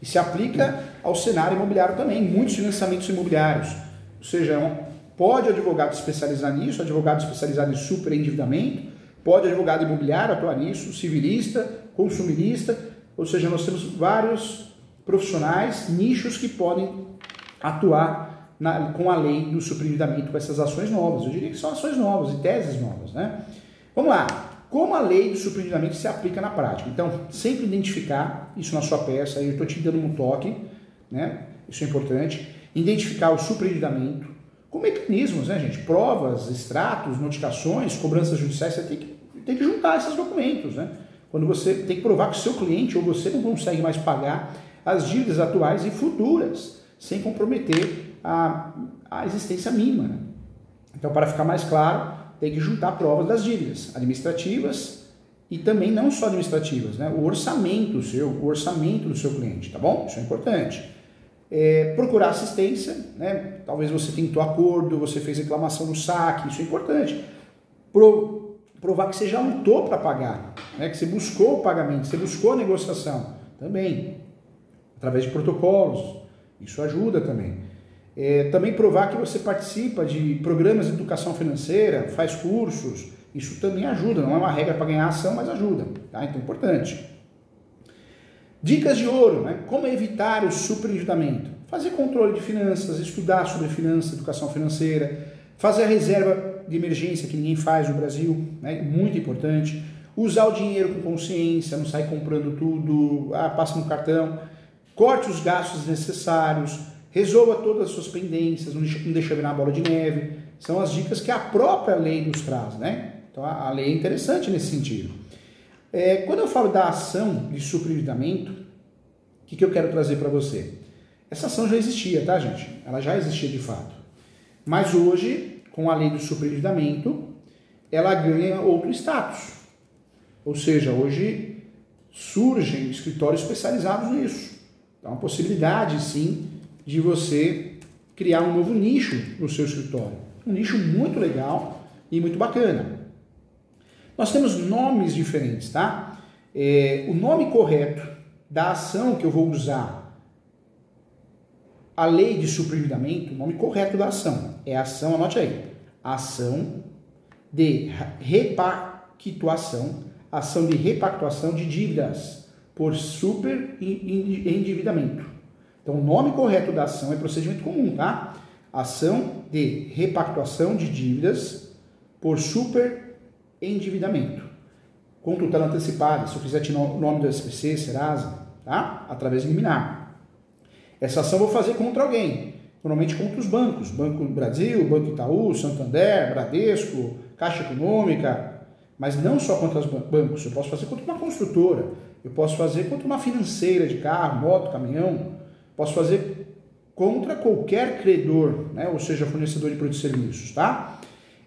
E se aplica ao cenário imobiliário também, muitos financiamentos imobiliários. Ou seja, pode o advogado especializar nisso, advogado especializado em superendividamento, pode advogado imobiliário atuar nisso, civilista, consumirista, ou seja, nós temos vários profissionais, nichos que podem atuar com a lei do superendividamento, com essas ações novas. Eu diria que são ações novas e teses novas, né? Vamos lá. Como a lei do superendividamento se aplica na prática? Então, sempre identificar isso na sua peça, eu estou te dando um toque, né? Isso é importante. Identificar o superendividamento com mecanismos, né, gente? Provas, extratos, notificações, cobranças judiciais, você tem que juntar esses documentos, né? Quando você tem que provar que o seu cliente ou você não consegue mais pagar as dívidas atuais e futuras, sem comprometer a existência mínima, né? Então, para ficar mais claro, tem que juntar provas das dívidas administrativas e também não só administrativas, né? O orçamento do seu cliente, tá bom? Isso é importante. Procurar assistência, né? Talvez você tentou acordo, você fez reclamação no saque, isso é importante. Provar que você já lutou para pagar, né? Que você buscou o pagamento, você buscou a negociação, também. Através de protocolos, isso ajuda também. Também provar que você participa de programas de educação financeira, faz cursos, isso também ajuda, não é uma regra para ganhar ação, mas ajuda, tá? Então é importante. Dicas de ouro, né? Como evitar o superendividamento? Fazer controle de finanças, estudar sobre finanças, educação financeira, fazer a reserva de emergência que ninguém faz no Brasil, né? Muito importante. Usar o dinheiro com consciência, não sair comprando tudo, passa no cartão. Corte os gastos desnecessários, resolva todas as suas pendências, não deixa virar uma bola de neve. São as dicas que a própria lei nos traz, né? Então a lei é interessante nesse sentido. Quando eu falo da ação de superendividamento, o que eu quero trazer para você? Essa ação já existia, tá, gente? Ela já existia de fato. Mas hoje, com a lei do superendividamento, ela ganha outro status. Ou seja, hoje surgem escritórios especializados nisso. Então, é uma possibilidade, sim, de você criar um novo nicho no seu escritório. Um nicho muito legal e muito bacana. Nós temos nomes diferentes, tá? O nome correto da ação que eu vou usar, a lei de superendividamento, o nome correto da ação é a ação, anote aí, ação de repactuação, de dívidas por superendividamento. Então, o nome correto da ação é procedimento comum, tá? Ação de repactuação de dívidas por superendividamento. Com tutela antecipada, se eu quiser tirar o nome do SPC, Serasa, tá? Através de liminar. Essa ação eu vou fazer contra alguém, normalmente contra os bancos. Banco do Brasil, Banco Itaú, Santander, Bradesco, Caixa Econômica, mas não só contra os bancos. Eu posso fazer contra uma construtora, eu posso fazer contra uma financeira de carro, moto, caminhão, posso fazer contra qualquer credor, né? Ou seja, fornecedor de produtos e serviços, tá?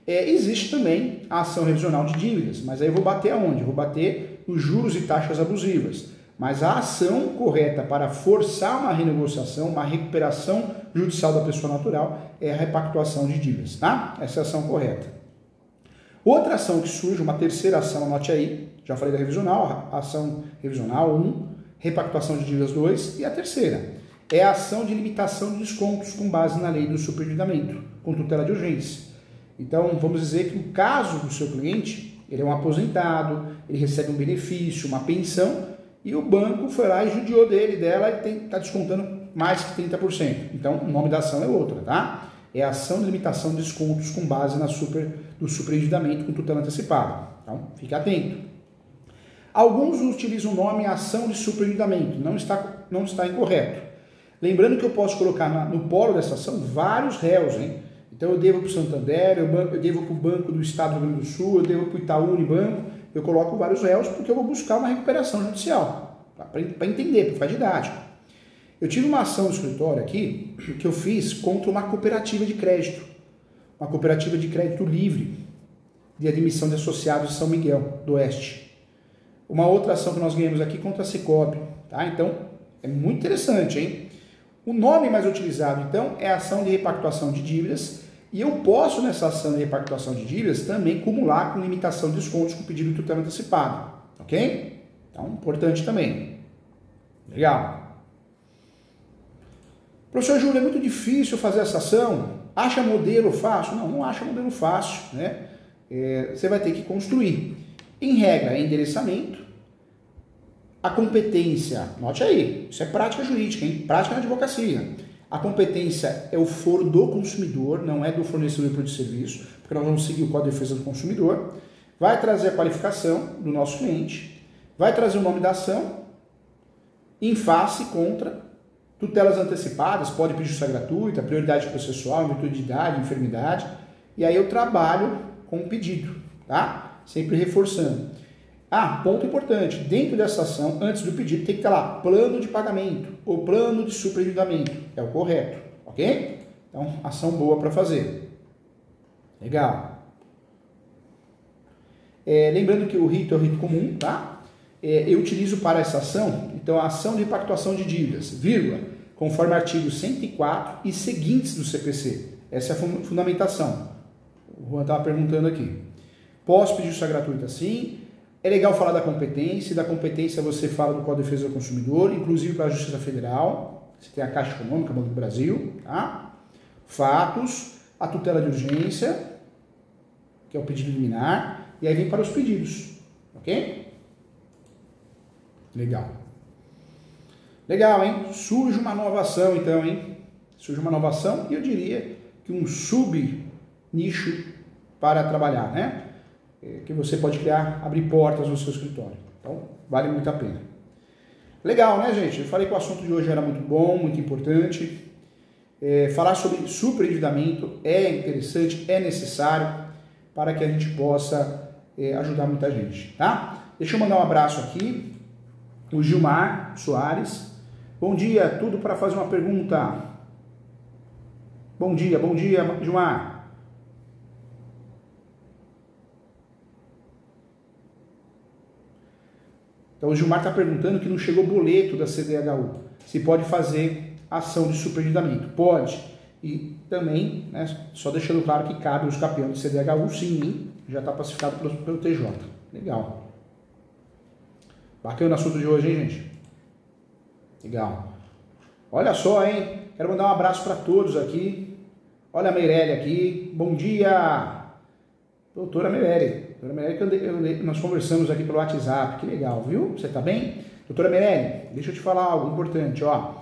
Existe também a ação revisional de dívidas, mas aí eu vou bater aonde? Eu vou bater nos juros e taxas abusivas. Mas a ação correta para forçar uma renegociação, uma recuperação judicial da pessoa natural é a repactuação de dívidas, tá? Essa é a ação correta. Outra ação que surge, uma terceira ação, anote aí, já falei da revisional, a ação revisional 1, repactuação de dívidas 2, e a terceira é a ação de limitação de descontos com base na lei do superendividamento, com tutela de urgência. Então, vamos dizer que no caso do seu cliente, ele é um aposentado, ele recebe um benefício, uma pensão, e o banco foi lá e judiou dela e está descontando mais que 30%. Então, o nome da ação é outra, tá? É a ação de limitação de descontos com base no superendividamento com tutela antecipada. Então, fique atento. Alguns utilizam o nome ação de superendividamento, não está incorreto. Lembrando que eu posso colocar no polo dessa ação vários réus, hein? Então eu devo para o Santander, eu devo para o Banco do Estado do Rio Grande do Sul, eu devo para o Itaú Unibanco, eu coloco vários réus porque eu vou buscar uma recuperação judicial, para entender, para ficar didático. Eu tive uma ação no escritório aqui que eu fiz contra uma cooperativa de crédito, uma cooperativa de crédito livre de admissão de associados de São Miguel do Oeste. Uma outra ação que nós ganhamos aqui contra a Cicobi, tá? Então é muito interessante, hein? O nome mais utilizado, então, é a ação de repactuação de dívidas, e eu posso, nessa ação de repactuação de dívidas, também acumular com limitação de descontos com pedido de tutela antecipada, ok? Então, importante também. Legal. Professor Júlio, é muito difícil fazer essa ação? Acha modelo fácil? Não, não acha modelo fácil, né? Você vai ter que construir. Em regra, é endereçamento. A competência, note aí, isso é prática jurídica, hein? Prática na advocacia. A competência é o foro do consumidor, não é do fornecedor de produto e serviço, porque nós vamos seguir o Código de Defesa do Consumidor. Vai trazer a qualificação do nosso cliente, vai trazer o nome da ação, em face, contra, tutelas antecipadas, pode pedir justiça gratuita, prioridade processual, virtude de idade, enfermidade, e aí eu trabalho com o pedido, tá? Sempre reforçando. Ponto importante, dentro dessa ação, antes do pedido, tem que estar lá, plano de pagamento ou plano de superendividamento, é o correto, ok? Então, ação boa para fazer. Legal. Lembrando que o rito é o rito comum, tá? Eu utilizo para essa ação, então, a ação de repactuação de dívidas, vírgula, conforme artigo 104 e seguintes do CPC. Essa é a fundamentação. O Juan estava perguntando aqui. Posso pedir justiça gratuita? Sim. É legal falar da competência. Da competência você fala do Código de Defesa do Consumidor, inclusive para a Justiça Federal. Você tem a Caixa Econômica, Banco do Brasil. Tá? Fatos, a tutela de urgência, que é o pedido liminar, e aí vem para os pedidos. Ok? Legal. Legal, hein? Surge uma nova ação, então, hein? Surge uma nova ação e eu diria que um sub-nicho para trabalhar, né? Que você pode criar, abrir portas no seu escritório. Então, vale muito a pena. Legal, né, gente? Eu falei que o assunto de hoje era muito bom, muito importante. Falar sobre superendividamento é interessante, é necessário para que a gente possa ajudar muita gente, tá? Deixa eu mandar um abraço aqui. O Gilmar Soares. Bom dia, tudo para fazer uma pergunta. Bom dia, Gilmar. Então o Gilmar está perguntando que não chegou boleto da CDHU. Se pode fazer ação de superendividamento. Pode. E também, né, só deixando claro que cabe os campeões de CDHU, sim, hein? Já está pacificado pelo TJ. Legal. Bacana o assunto de hoje, hein, gente? Legal. Olha só, hein? Quero mandar um abraço para todos aqui. Olha a Meirelle aqui. Bom dia, doutora Meirelle. Doutora Meirelle, nós conversamos aqui pelo WhatsApp. Que legal, viu? Você tá bem? Doutora Meirelle, deixa eu te falar algo importante, ó.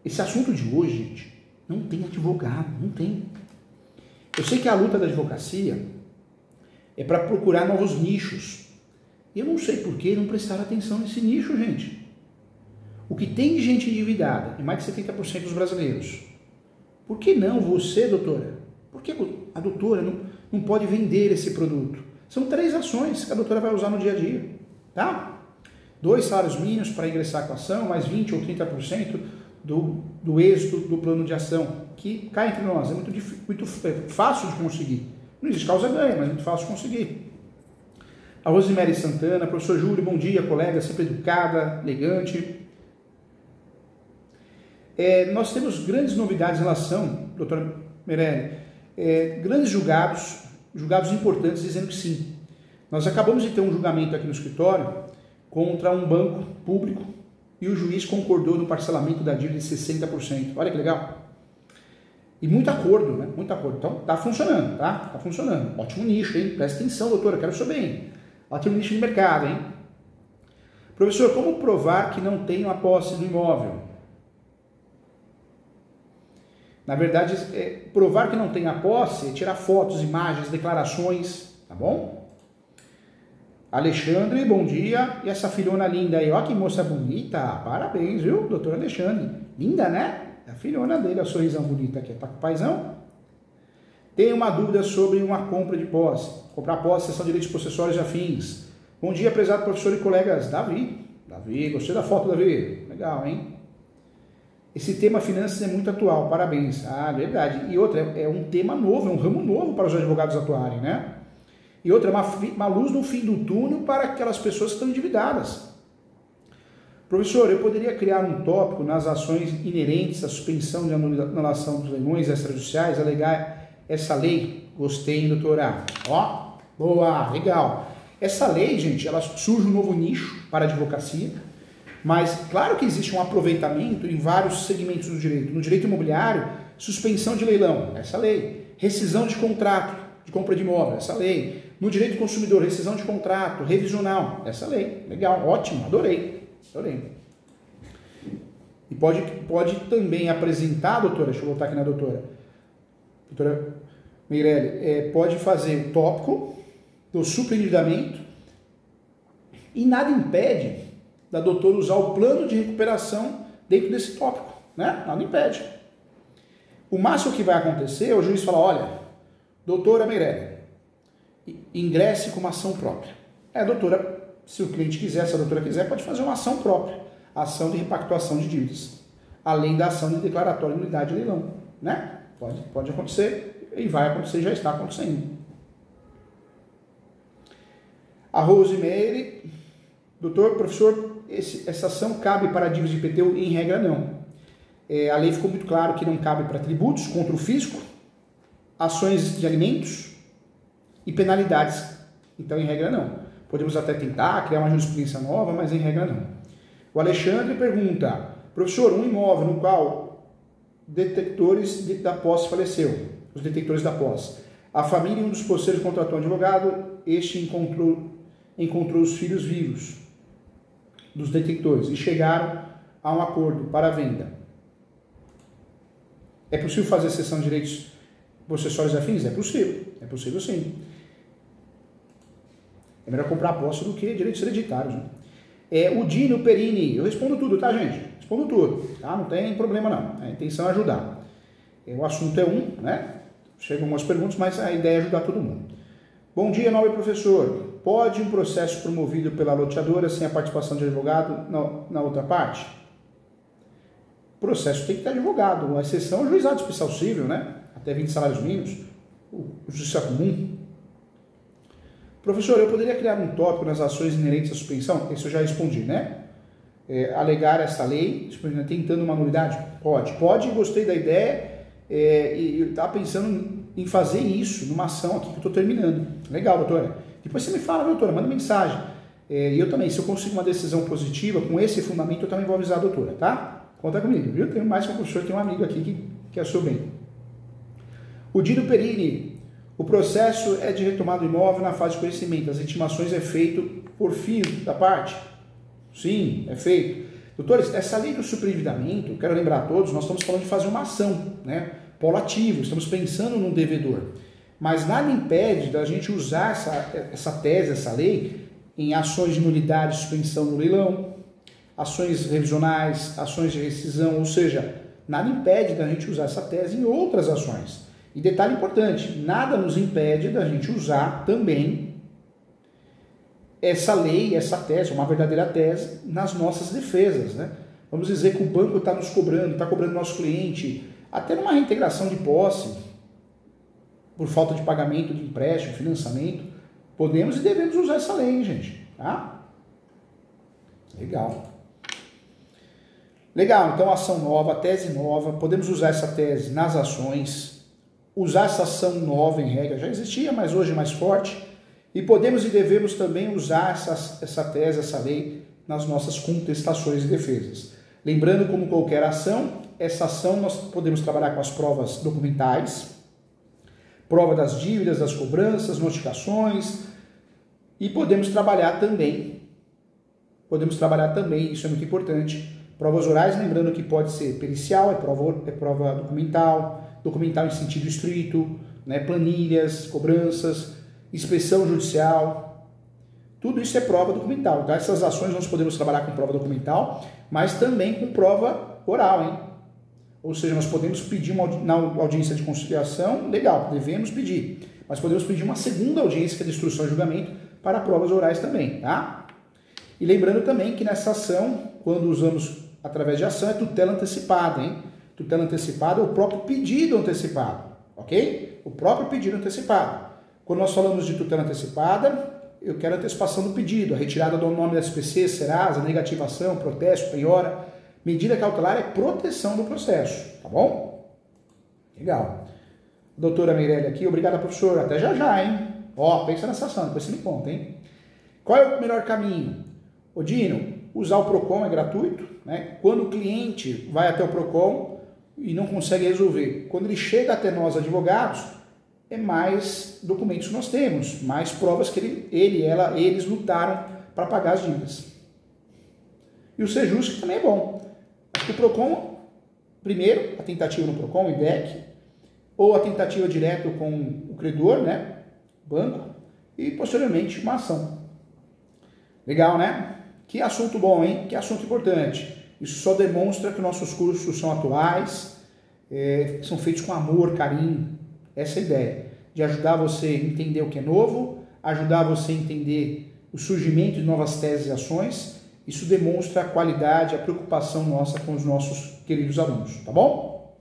Esse assunto de hoje, gente, não tem advogado, não tem. Eu sei que a luta da advocacia é para procurar novos nichos. E eu não sei por que não prestaram atenção nesse nicho, gente. O que tem de gente endividada, e mais de 70% dos brasileiros. Por que não você, doutora? Por que a doutora não pode vender esse produto? São 3 ações que a doutora vai usar no dia a dia, tá? 2 salários mínimos para ingressar com a ação, mais 20% ou 30% do êxito do plano de ação, que cá entre nós é muito fácil de conseguir. Não existe causa ganha, mas é muito fácil de conseguir. A Rosemary Santana, professor Júlio, bom dia, colega, sempre educada, elegante. Nós temos grandes novidades em relação, doutora Meirelle, grandes julgados importantes dizendo que sim. Nós acabamos de ter um julgamento aqui no escritório contra um banco público e o juiz concordou no parcelamento da dívida de 60%. Olha que legal. E muito acordo, né? Muito acordo. Então, tá funcionando, tá? Tá funcionando. Ótimo nicho, hein? Presta atenção, doutora, quero saber, hein? Ótimo nicho de mercado, hein? Professor, como provar que não tenho a posse do imóvel? Na verdade, provar que não tem a posse é tirar fotos, imagens, declarações, tá bom? Alexandre, bom dia. E essa filhona linda aí, ó que moça bonita. Parabéns, viu, doutor Alexandre? Linda, né? A filhona dele, a sorrisão bonita aqui. Tá com o paizão? Tem uma dúvida sobre uma compra de posse. Comprar posse são direitos processuários e afins. Bom dia, prezado professor e colegas. Davi, gostei da foto, Davi. Legal, hein? Esse tema finanças é muito atual, parabéns. Ah, verdade. E outra, é um tema novo, é um ramo novo para os advogados atuarem, né? E outra, uma luz no fim do túnel para aquelas pessoas que estão endividadas. Professor, eu poderia criar um tópico nas ações inerentes à suspensão de anulação dos leilões extrajudiciais, alegar essa lei? Gostei, doutora. Ó, boa, legal. Essa lei, gente, ela surge um novo nicho para a advocacia. Mas claro que existe um aproveitamento em vários segmentos do direito. No direito imobiliário, suspensão de leilão, essa lei. Rescisão de contrato de compra de imóvel, essa lei. No direito do consumidor, rescisão de contrato, revisional, essa lei. Legal, ótimo, adorei. E pode também apresentar, doutora, deixa eu voltar aqui na doutora Meirelli, pode fazer o tópico do superendividamento e nada impede da doutora usar o plano de recuperação dentro desse tópico, né? Nada impede. O máximo que vai acontecer é o juiz falar, olha, doutora Meirelli, ingresse com uma ação própria. Doutora, se o cliente quiser, se a doutora quiser, pode fazer uma ação própria, ação de repactuação de dívidas, além da ação de declaratório de nulidade de leilão, né? Pode acontecer e vai acontecer, já está acontecendo. A Rosemary, doutor, professor, essa ação cabe para dívidas de IPTU? Em regra, não. A lei ficou muito claro que não cabe para tributos contra o fisco, ações de alimentos e penalidades. Então, em regra, não. Podemos até tentar criar uma jurisprudência nova, mas em regra, não. O Alexandre pergunta, professor, um imóvel no qual detectores da posse faleceu, os detectores da posse. A família e um dos posseiros contratou um advogado, este encontrou os filhos vivos dos detectores e chegaram a um acordo para a venda. É possível fazer cessão de direitos possessórios afins? É possível sim. É melhor comprar a posse do que direitos hereditários, né? O Dino Perini, eu respondo tudo, tá, gente? Respondo tudo, tá? Não tem problema não, a intenção é ajudar. O assunto é né? Chegam algumas perguntas, mas a ideia é ajudar todo mundo. Bom dia, nobre professor. Pode um processo promovido pela loteadora sem a participação de advogado na outra parte? O processo tem que ter advogado. A exceção é o juizado especial civil, né? Até 20 salários mínimos. O justiça comum. Professor, eu poderia criar um tópico nas ações inerentes à suspensão? Isso eu já respondi, né? Alegar essa lei, tentando uma nulidade? Pode, gostei da ideia e estava pensando em fazer isso numa ação aqui que eu estou terminando. Legal, doutora. Depois você me fala, doutora, manda mensagem. E eu também, se eu consigo uma decisão positiva, com esse fundamento, eu também vou avisar a doutora, tá? Conta comigo, viu? Tenho mais que um professor, tem um amigo aqui que é seu bem. O Dino Perini, o processo é de retomada do imóvel na fase de conhecimento. As intimações é feito por fim da parte? Sim, é feito. Doutores, essa lei do superendividamento, quero lembrar a todos, nós estamos falando de fazer uma ação, né? Polo ativo, estamos pensando num devedor. Mas nada impede da gente usar essa tese, essa lei, em ações de nulidade, suspensão no leilão, ações revisionais, ações de rescisão, ou seja, nada impede da gente usar essa tese em outras ações. E detalhe importante, nada nos impede da gente usar também essa lei, essa tese, uma verdadeira tese, nas nossas defesas, né? Vamos dizer que o banco está nos cobrando, está cobrando nosso cliente, até numa reintegração de posse, por falta de pagamento de empréstimo, financiamento, podemos e devemos usar essa lei, hein, gente? Tá? Legal, então ação nova, tese nova, podemos usar essa tese nas ações, usar essa ação nova em regra, já existia, mas hoje é mais forte, e podemos e devemos também usar essa tese, essa lei, nas nossas contestações e defesas. Lembrando, como qualquer ação, essa ação nós podemos trabalhar com as provas documentais, prova das dívidas, das cobranças, notificações, e podemos trabalhar também, isso é muito importante, provas orais, lembrando que pode ser pericial, é prova documental em sentido estrito, né, planilhas, cobranças, inspeção judicial, tudo isso é prova documental. Então, essas ações nós podemos trabalhar com prova documental, mas também com prova oral, hein? Ou seja, nós podemos pedir na audiência de conciliação, legal, devemos pedir, mas podemos pedir uma segunda audiência, que é de instrução e julgamento, para provas orais também, tá? E lembrando também que nessa ação, quando usamos através de ação, é tutela antecipada, hein? Tutela antecipada é o próprio pedido antecipado, ok? O próprio pedido antecipado. Quando nós falamos de tutela antecipada, eu quero a antecipação do pedido, a retirada do nome da SPC, Serasa, negativação, protesto, penhora. Medida cautelar é proteção do processo, tá bom? Legal. Doutora Meirelli aqui, obrigada, professor. Até já, hein? Pensa nessa ação, depois você me conta, hein? Qual é o melhor caminho? Ô, Dino, usar o Procon é gratuito, né? Quando o cliente vai até o Procon e não consegue resolver, quando ele chega até nós advogados, é mais documentos que nós temos, mais provas que eles lutaram para pagar as dívidas. E o Sejusc também é bom. Acho que o Procon, primeiro, a tentativa no Procon, o IDEC, ou a tentativa direto com o credor, né? Banco, e posteriormente uma ação. Legal, né? Que assunto bom, hein? Que assunto importante. Isso só demonstra que nossos cursos são atuais, são feitos com amor, carinho. Essa é a ideia, de ajudar você a entender o que é novo, ajudar você a entender o surgimento de novas teses e ações. Isso demonstra a qualidade, a preocupação nossa com os nossos queridos alunos, tá bom?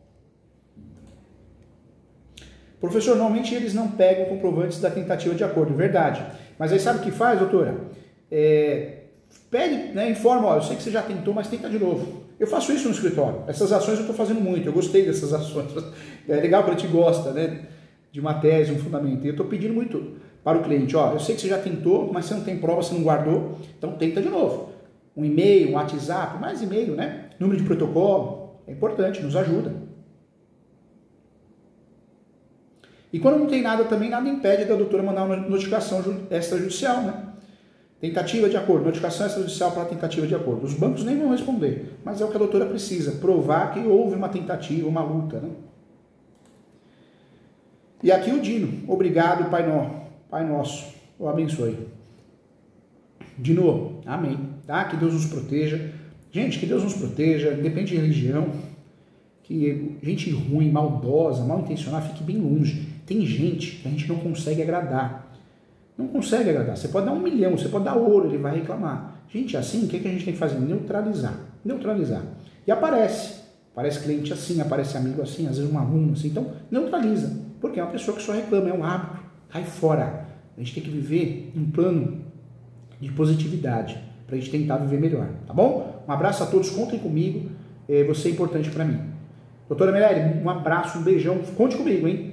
Professor, normalmente eles não pegam comprovantes da tentativa de acordo, verdade. Mas aí sabe o que faz, doutora? Pede, né, informa, ó, eu sei que você já tentou, mas tenta de novo. Eu faço isso no escritório. Essas ações eu estou fazendo muito, eu gostei dessas ações. É legal quando a gente gosta, né, de uma tese, um fundamento. E eu estou pedindo muito para o cliente, ó, eu sei que você já tentou, mas você não tem prova, você não guardou, então tenta de novo. Um e-mail, um WhatsApp, mais e-mail, né? Número de protocolo, é importante, nos ajuda. E quando não tem nada também, nada impede da doutora mandar uma notificação extrajudicial, né? Tentativa de acordo, notificação extrajudicial para tentativa de acordo. Os bancos nem vão responder, mas é o que a doutora precisa, provar que houve uma tentativa, uma luta, né? E aqui o Dino, obrigado, Pai Nosso, o abençoe. Dino, amém, tá? Que Deus nos proteja. Gente, que Deus nos proteja, independente de religião, que gente ruim, maldosa, mal intencionada, fique bem longe. Tem gente que a gente não consegue agradar. Não consegue agradar. Você pode dar 1 milhão, você pode dar ouro, ele vai reclamar. Gente, assim, o que a gente tem que fazer? Neutralizar. Neutralizar. E aparece. Aparece cliente assim, aparece amigo assim, às vezes um aluno assim. Então, neutraliza. Porque é uma pessoa que só reclama, é um hábito. Cai fora. A gente tem que viver um plano de positividade para a gente tentar viver melhor. Tá bom? Um abraço a todos, contem comigo. Você é importante para mim. Doutora Meirelles, um abraço, um beijão. Conte comigo, hein?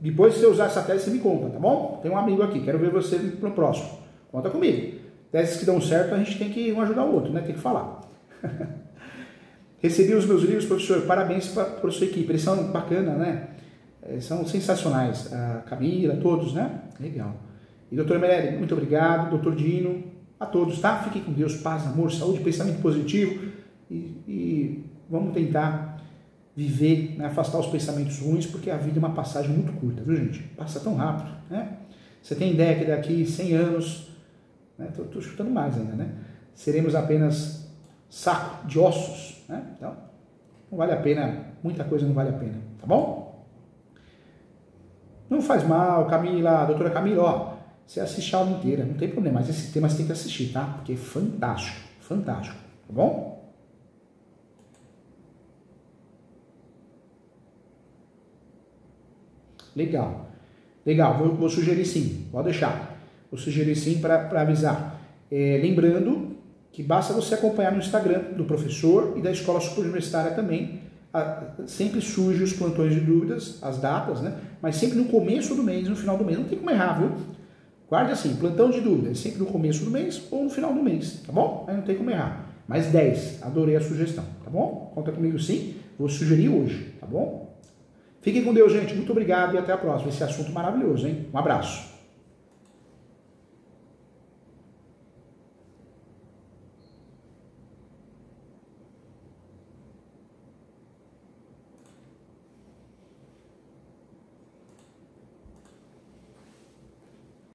Depois que você usar essa tese, você me conta, tá bom? Tem um amigo aqui, quero ver você no próximo. Conta comigo. Teses que dão certo, a gente tem que um ajudar o outro, né? Tem que falar. Recebi os meus livros, professor. Parabéns por sua equipe. Eles são bacanas, né? São sensacionais. A Camila, todos, né? Legal. E doutora Meirelles, muito obrigado. Doutor Dino, a todos, tá? Fiquem com Deus, paz, amor, saúde, pensamento positivo. E vamos tentar viver, né, afastar os pensamentos ruins, porque a vida é uma passagem muito curta, viu, gente? Passa tão rápido, né? Você tem ideia que daqui 100 anos, né, tô chutando mais ainda, né? Seremos apenas saco de ossos, né? Então, não vale a pena, muita coisa não vale a pena, tá bom? Não faz mal, Camila, doutora Camila, ó, você assiste a aula inteira, não tem problema, mas esse tema você tem que assistir, tá? Porque é fantástico, fantástico, tá bom? Legal, legal, vou sugerir sim, pode deixar. Vou sugerir sim para avisar. Lembrando que basta você acompanhar no Instagram do professor e da Escola Superuniversitária também. Sempre surgem os plantões de dúvidas, as datas, né? Mas sempre no começo do mês, no final do mês. Não tem como errar, viu? Guarde assim, plantão de dúvidas, sempre no começo do mês ou no final do mês, tá bom? Aí não tem como errar. Mais 10, adorei a sugestão, tá bom? Conta comigo sim, vou sugerir hoje, tá bom? Fiquem com Deus, gente. Muito obrigado e até a próxima. Esse assunto maravilhoso, hein? Um abraço.